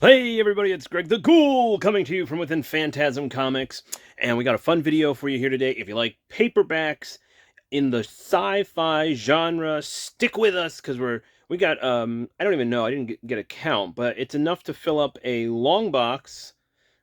Hey everybody, it's Greg the Ghoul coming to you from within Phantasm Comics, and we got a fun video for you here today. If you like paperbacks in the sci-fi genre, stick with us because we got I don't even know, I didn't get a count, but it's enough to fill up a long box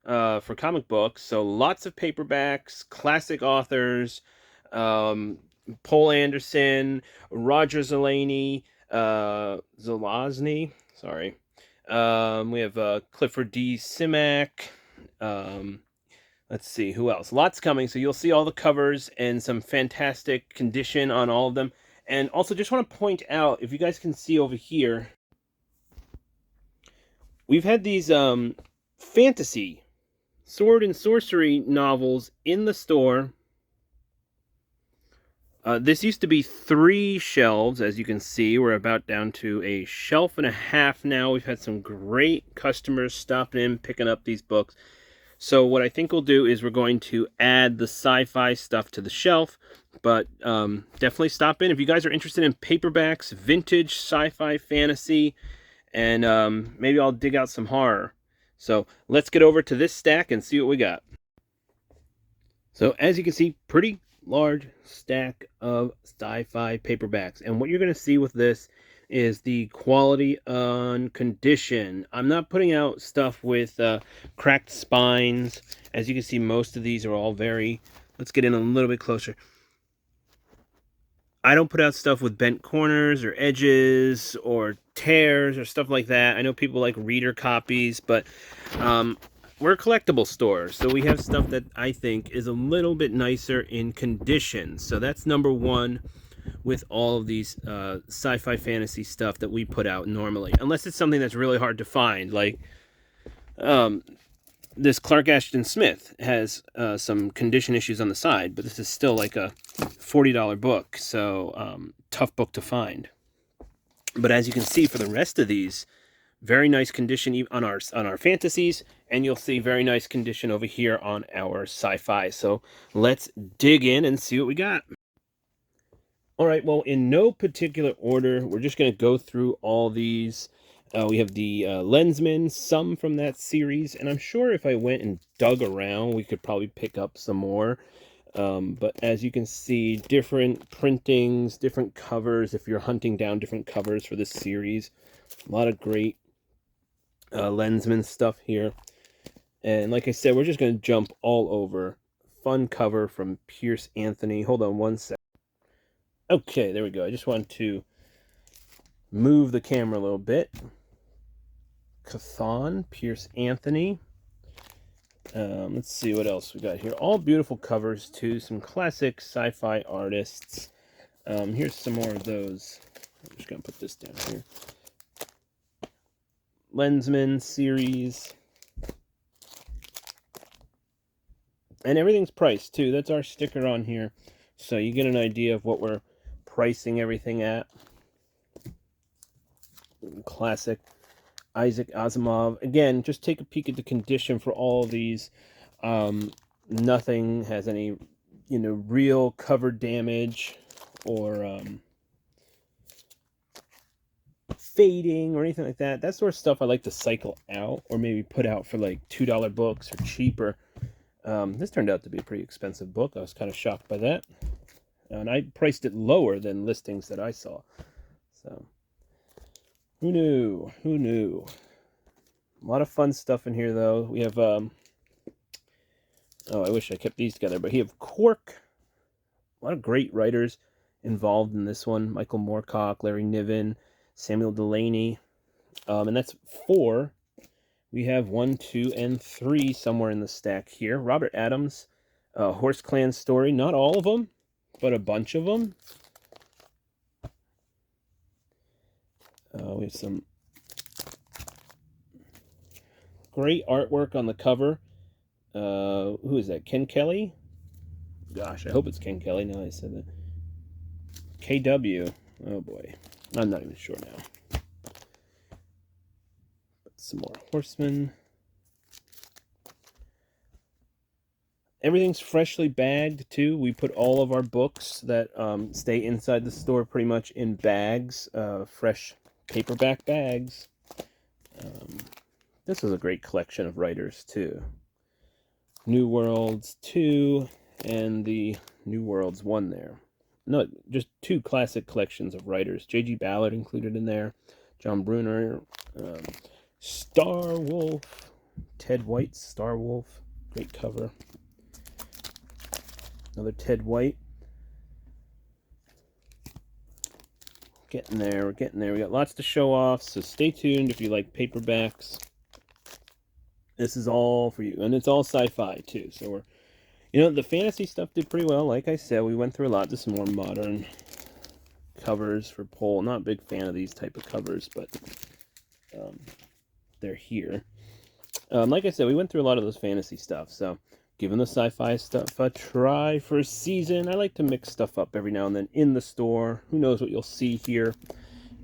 for comic books. So lots of paperbacks, classic authors, um, Paul Anderson, Roger Zelazny, sorry. We have Clifford D. Simak. Um, let's see, who else? Lots coming, so you'll see all the covers and some fantastic condition on all of them. And also, just want to point out, if you guys can see over here, we've had these fantasy sword and sorcery novels in the store. This used to be 3 shelves, as you can see. We're about down to a shelf and a half now. We've had some great customers stopping in, picking up these books. So what I think we'll do is we're going to add the sci-fi stuff to the shelf, but definitely stop in. If you guys are interested in paperbacks, vintage sci-fi fantasy, and maybe I'll dig out some horror. So let's get over to this stack and see what we got. So as you can see, pretty large stack of sci-fi paperbacks. And what you're going to see with this is the quality on condition. I'm not putting out stuff with cracked spines. As you can see, most of these are all very... Let's get in a little bit closer. I don't put out stuff with bent corners or edges or tears or stuff like that. I know people like reader copies, but we're a collectible store, so we have stuff that I think is a little bit nicer in condition. So that's number one with all of these sci-fi fantasy stuff that we put out normally, unless it's something that's really hard to find, like this Clark Ashton Smith has some condition issues on the side, but this is still like a $40 book, so tough book to find. But as you can see, for the rest of these, very nice condition on our fantasies, and you'll see very nice condition over here on our sci-fi. So let's dig in and see what we got. All right, well, in no particular order, we're just going to go through all these. We have the Lensman, some from that series, and I'm sure if I went and dug around, we could probably pick up some more. But as you can see, different printings, different covers, if you're hunting down different covers for this series. A lot of great Lensman stuff here. And like I said, we're just going to jump all over. Fun cover from Pierce Anthony. Hold on one sec. Okay, there we go. I just want to move the camera a little bit. Cathan, Pierce Anthony. Let's see what else we got here. All beautiful covers, too. Some classic sci-fi artists. Here's some more of those. I'm just going to put this down here. Lensman series. And everything's priced, too. That's our sticker on here. So you get an idea of what we're pricing everything at. Classic Isaac Asimov. Again, just take a peek at the condition for all of these. Nothing has any, real cover damage or fading or anything like that. That sort of stuff I like to cycle out or maybe put out for like $2 books or cheaper. This turned out to be a pretty expensive book. I was kind of shocked by that. And I priced it lower than listings that I saw. So, who knew? Who knew? A lot of fun stuff in here, though. We have, oh, I wish I kept these together, but we have Cork. A lot of great writers involved in this one. Michael Moorcock, Larry Niven, Samuel Delaney. And that's 4. We have 1, 2, and 3 somewhere in the stack here. Robert Adams, Horse Clan story. Not all of them, but a bunch of them. We have some great artwork on the cover. Who is that? Ken Kelly? Gosh, I hope it's Ken Kelly. Now I said that. KW. Oh boy. I'm not even sure now. But some more Horsemen. Everything's freshly bagged, too. We put all of our books that stay inside the store pretty much in bags. Fresh paperback bags. This was a great collection of writers, too. New Worlds 2 and the New Worlds 1 there. No, just 2 classic collections of writers. J.G. Ballard included in there. John Brunner. Star Wolf. Ted White's Star Wolf. Great cover. Another Ted White. Getting there, we're getting there. We got lots to show off, so stay tuned if you like paperbacks. This is all for you, and it's all sci-fi too. So the fantasy stuff did pretty well. Like I said, we went through a lot. There's some more modern covers for Pole. Not a big fan of these type of covers, but they're here. Like I said, we went through a lot of those fantasy stuff. So giving the sci-fi stuff a try for a season. I like to mix stuff up every now and then in the store. Who knows what you'll see here.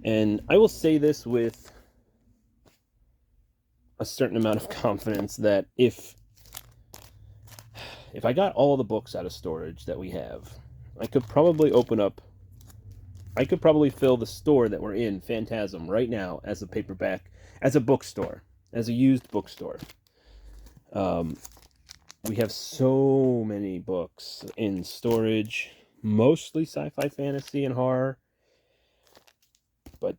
And I will say this with a certain amount of confidence that if I got all the books out of storage that we have, I could probably fill the store that we're in, Phantasm, right now as a paperback, as a bookstore, as a used bookstore. We have so many books in storage, mostly sci-fi, fantasy, and horror, but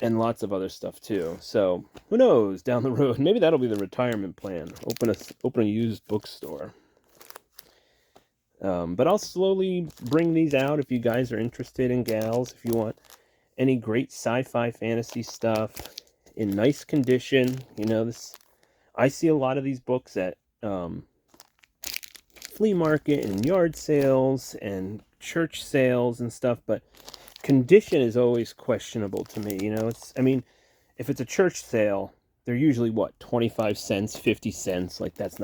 and lots of other stuff too. So who knows down the road? Maybe that'll be the retirement plan. Open a used bookstore. But I'll slowly bring these out if you guys are interested, in gals. If you want any great sci-fi, fantasy stuff in nice condition, I see a lot of these books at flea market and yard sales and church sales and stuff, but condition is always questionable to me. If it's a church sale, they're usually 25 cents, 50 cents. Like that's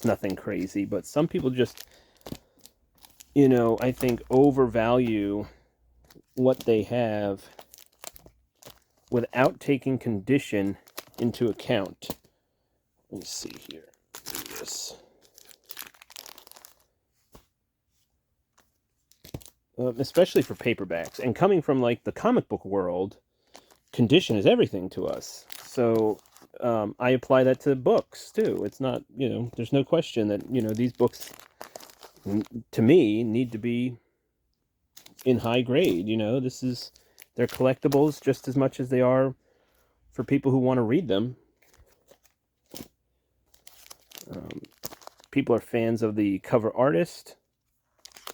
nothing crazy, but some people just, I think overvalue what they have without taking condition into account. Let me see here. Do this. Especially for paperbacks, and coming from like the comic book world, condition is everything to us. So I apply that to books too. It's not, there's no question that these books to me need to be in high grade. They're collectibles just as much as they are for people who want to read them. People are fans of the cover artist,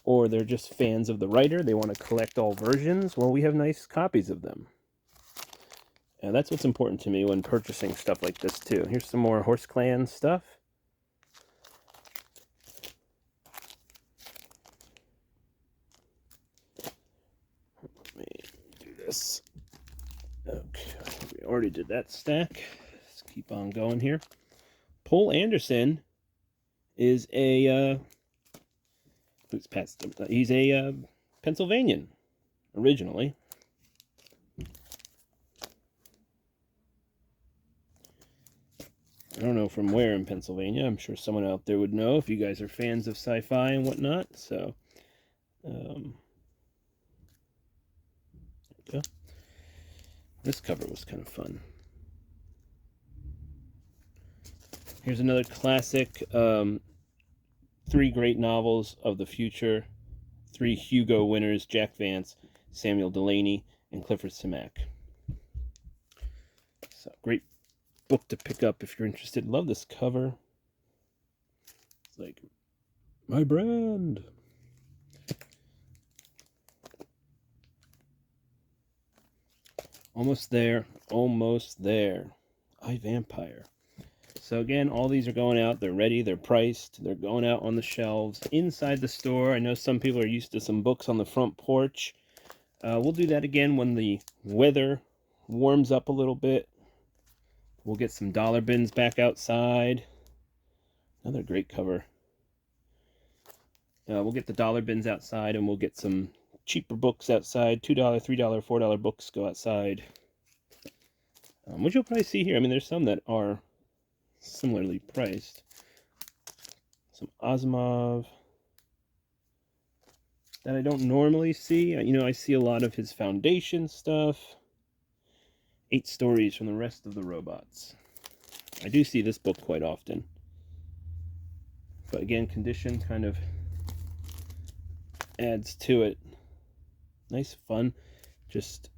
or they're just fans of the writer. They want to collect all versions. Well, we have nice copies of them. And that's what's important to me when purchasing stuff like this too. Here's some more Horse Clan stuff. Let me do this. Okay, we already did that stack. Let's keep on going here. Poul Anderson is he's a Pennsylvanian originally. I don't know from where in Pennsylvania. I'm sure someone out there would know if you guys are fans of sci-fi and whatnot. So, there we go. This cover was kind of fun. Here's another classic. 3 great novels of the future. 3 Hugo winners: Jack Vance, Samuel Delany, and Clifford Simak. So, great book to pick up if you're interested. Love this cover. It's like my brand. Almost there. Almost there. iVampire. So again, all these are going out. They're ready. They're priced. They're going out on the shelves inside the store. I know some people are used to some books on the front porch. We'll do that again when the weather warms up a little bit. We'll get some dollar bins back outside. Another great cover. We'll get the dollar bins outside, and we'll get some cheaper books outside. $2, $3, $4 books go outside. Which you'll probably see here. I mean, there's some that are similarly priced. Some Asimov that I don't normally see. I see a lot of his Foundation stuff. 8 stories from the rest of the robots. I do see this book quite often. But again, condition kind of adds to it. Nice, fun, just...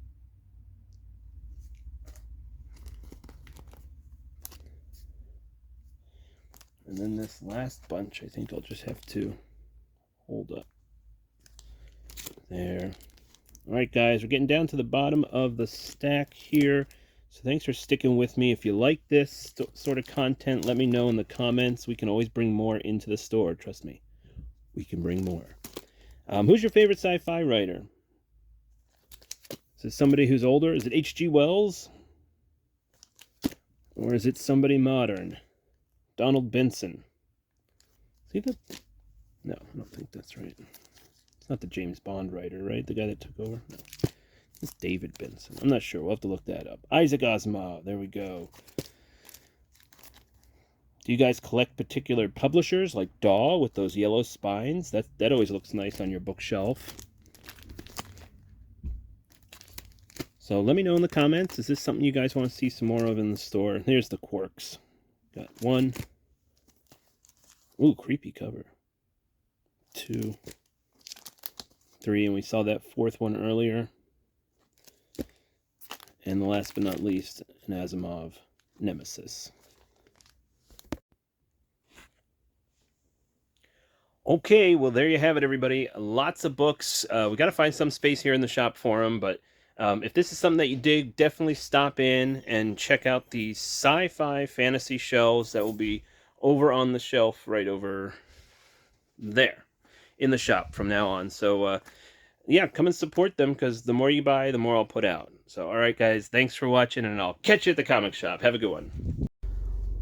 And then this last bunch, I think I'll just have to hold up. There. All right, guys, we're getting down to the bottom of the stack here. So thanks for sticking with me. If you like this sort of content, let me know in the comments. We can always bring more into the store. Trust me, we can bring more. Who's your favorite sci-fi writer? Is it somebody who's older? Is it H.G. Wells? Or is it somebody modern? Donald Benson. See that? No, I don't think that's right. It's not the James Bond writer, right? The guy that took over? No. It's David Benson. I'm not sure. We'll have to look that up. Isaac Asimov. There we go. Do you guys collect particular publishers like Daw with those yellow spines? That always looks nice on your bookshelf. So let me know in the comments. Is this something you guys want to see some more of in the store? Here's the Quarks. Got 1. Ooh, creepy cover. 2, 3, and we saw that 4th one earlier. And the last but not least, an Asimov Nemesis. Okay, well, there you have it, everybody. Lots of books. We got to find some space here in the shop for them, but if this is something that you dig, definitely stop in and check out the sci-fi fantasy shelves that will be over on the shelf right over there in the shop from now on. So, yeah, come and support them, because the more you buy, the more I'll put out. So, all right, guys, thanks for watching, and I'll catch you at the comic shop. Have a good one.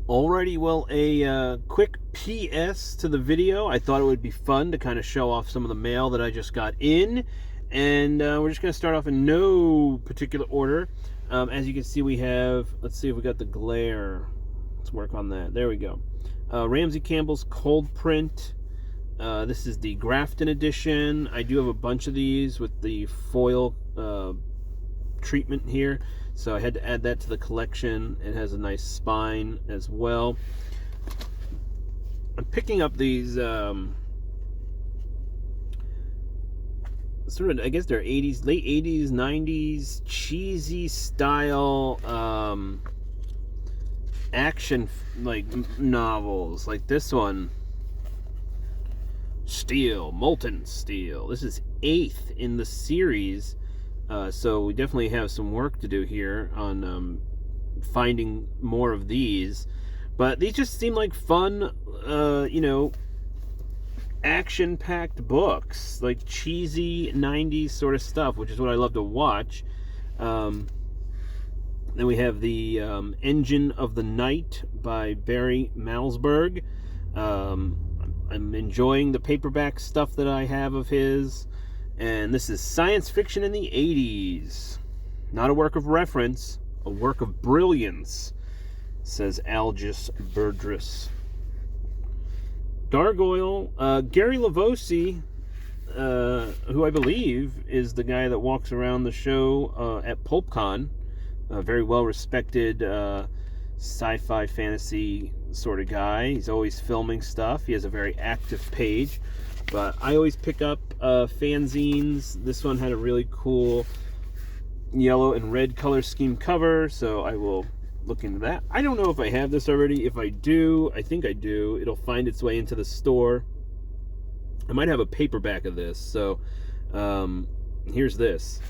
Alrighty, well, a quick PS to the video. I thought it would be fun to kind of show off some of the mail that I just got in. And we're just going to start off in no particular order. As you can see, we have, let's see if we got the glare. Let's work on that. There we go. Ramsey Campbell's cold print. This is the Grafton edition. I do have a bunch of these with the foil treatment here, so I had to add that to the collection. It has a nice spine as well. I'm picking up these sort of, I guess they're 80s, late 80s, 90s cheesy style action like novels, like this one. Steel, Molten Steel. This is 8th in the series, so we definitely have some work to do here on finding more of these. But these just seem like fun, you know, action-packed books, like cheesy 90s sort of stuff, which is what I love to watch. Then we have the Engine of the Night by Barry Malzberg. I'm enjoying the paperback stuff that I have of his. And this is science fiction in the 80s. Not a work of reference, a work of brilliance, says Algis Burgess. Gargoyle, Gary Lavosi, who I believe is the guy that walks around the show at PulpCon, a very well-respected sci-fi fantasy sort of guy. He's always filming stuff. He has a very active page, but I always pick up fanzines. This one had a really cool yellow and red color scheme cover, so I will look into that. I don't know if I have this already. If I do, I think I do. It'll find its way into the store. I might have a paperback of this. So here's this.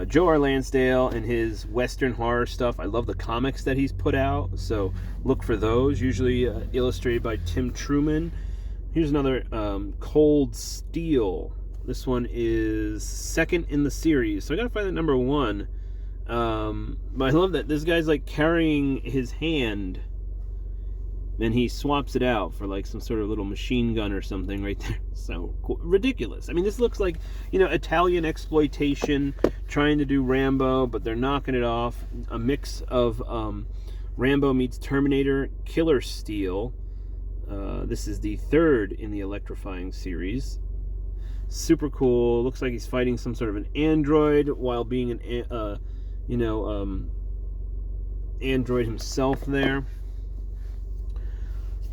Joe R. Lansdale and his Western horror stuff. I love the comics that he's put out, so look for those, usually illustrated by Tim Truman. Here's another Cold Steel. This one is 2nd in the series, so I gotta find that number 1. But I love that this guy's like carrying his hand, and he swaps it out for like some sort of little machine gun or something right there. So cool. Ridiculous. I mean, this looks like, you know, Italian exploitation trying to do Rambo, but they're knocking it off. A mix of Rambo meets Terminator, Killer Steel. This is the 3rd in the Electrifying series. Super cool. Looks like he's fighting some sort of an android while being an android himself there.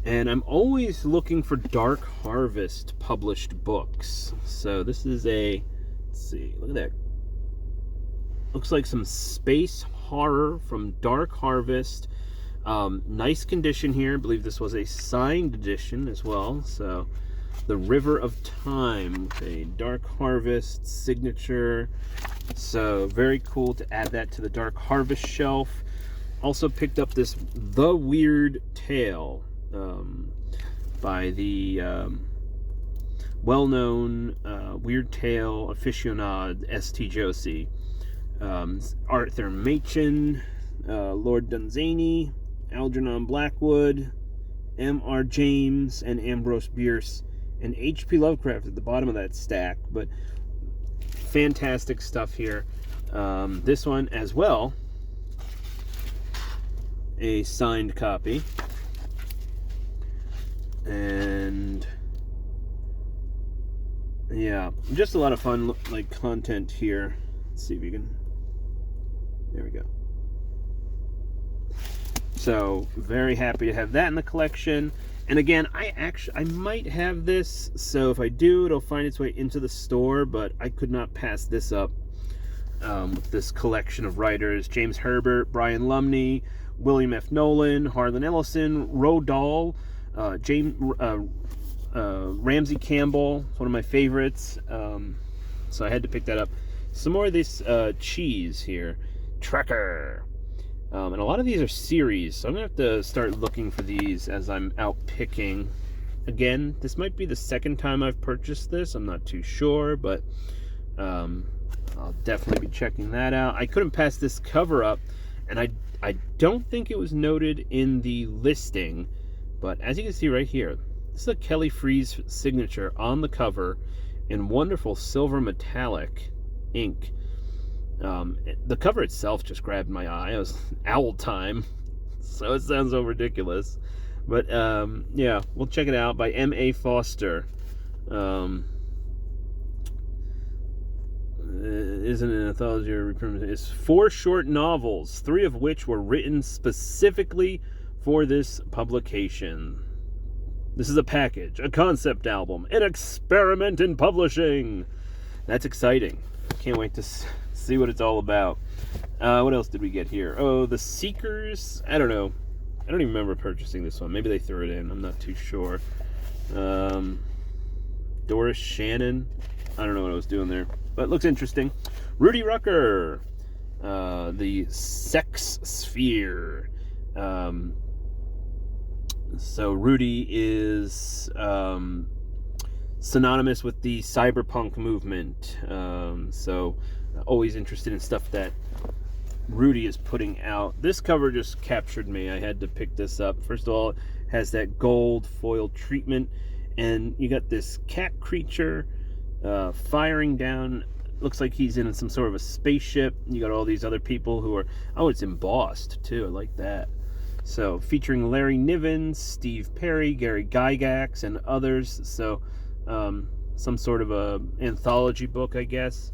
And I'm always looking for Dark Harvest published books. So this is a, let's see, look at that. Looks like some space horror from Dark Harvest. Nice condition here. I believe this was a signed edition as well. So The River of Time, a Dark Harvest signature. So very cool to add that to the Dark Harvest shelf. Also picked up this The Weird Tale by the well-known Weird Tale aficionado S.T. Josie. Arthur Machen, Lord Dunsany, Algernon Blackwood, M.R. James, and Ambrose Bierce, and H.P. Lovecraft at the bottom of that stack. But fantastic stuff here. This one as well, a signed copy. And yeah, just a lot of fun like content here. Let's see if you can, there we go. So very happy to have that in the collection. And again, I might have this, so if I do, it'll find its way into the store, but I could not pass this up with this collection of writers: James Herbert, Brian Lumley, William F. Nolan, Harlan Ellison, Roald Dahl, Ramsey Campbell, one of my favorites. So I had to pick that up. Some more of this cheese here, Trekker. And a lot of these are series, so I'm going to have to start looking for these as I'm out picking. Again, this might be the second time I've purchased this. I'm not too sure, but I'll definitely be checking that out. I couldn't pass this cover up, and I don't think it was noted in the listing, but as you can see right here, this is a Kelly Freas signature on the cover in wonderful silver metallic ink. The cover itself just grabbed my eye. It was Owl Time, so it sounds so ridiculous. But yeah, we'll check it out by M.A. Foster. Isn't an anthology or reprinted? It's 4 short novels, 3 of which were written specifically for this publication. This is a package, a concept album, an experiment in publishing. That's exciting. Can't wait to see what it's all about. What else did we get here? Oh, The Seekers. I don't know. I don't even remember purchasing this one. Maybe they threw it in. I'm not too sure. Doris Shannon. I don't know what I was doing there, but it looks interesting. Rudy Rucker. The Sex Sphere. So Rudy is synonymous with the cyberpunk movement. So always interested in stuff that Rudy is putting out. This cover just captured me. I had to pick this up. First of all, it has that gold foil treatment, and you got this cat creature firing down. Looks like he's in some sort of a spaceship. You got all these other people who are, oh, it's embossed too. I like that. So featuring Larry Niven, Steve Perry, Gary Gygax, and others. So some sort of a anthology book, I guess.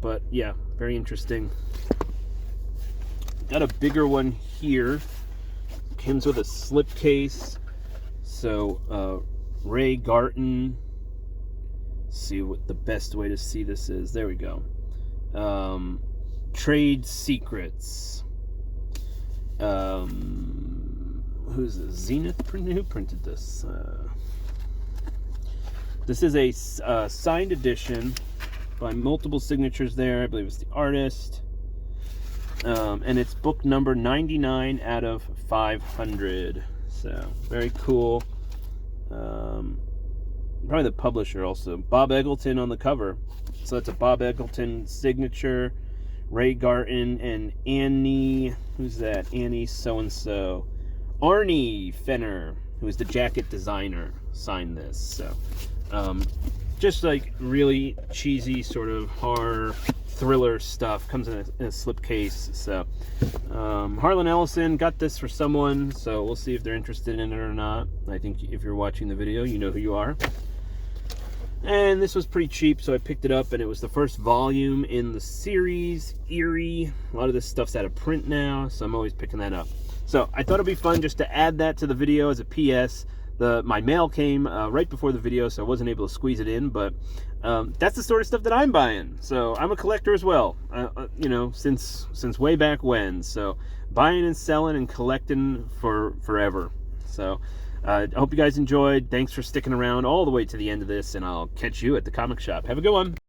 But yeah, very interesting. Got a bigger one here. Comes with a slipcase. So Ray Garton. See what the best way to see this is. There we go. Trade Secrets. Who's this? Zenith printed? Who printed this? This is a signed edition by multiple signatures there. I believe it's the artist. And it's book number 99 out of 500. So, very cool. Probably the publisher also. Bob Eggleton on the cover. So that's a Bob Eggleton signature. Ray Garton and Annie, who's that? Annie so-and-so. Arnie Fenner, who is the jacket designer, signed this. So, just like really cheesy sort of horror thriller stuff. Comes in a slipcase. So, Harlan Ellison got this for someone, so we'll see if they're interested in it or not. I think if you're watching the video, you know who you are. And this was pretty cheap, so I picked it up, and it was the first volume in the series, Eerie. A lot of this stuff's out of print now, so I'm always picking that up. So I thought it'd be fun just to add that to the video as a PS. My mail came right before the video, so I wasn't able to squeeze it in, but that's the sort of stuff that I'm buying. So I'm a collector as well, you know, since way back when. So buying and selling and collecting for forever. So I hope you guys enjoyed. Thanks for sticking around all the way to the end of this, and I'll catch you at the comic shop. Have a good one.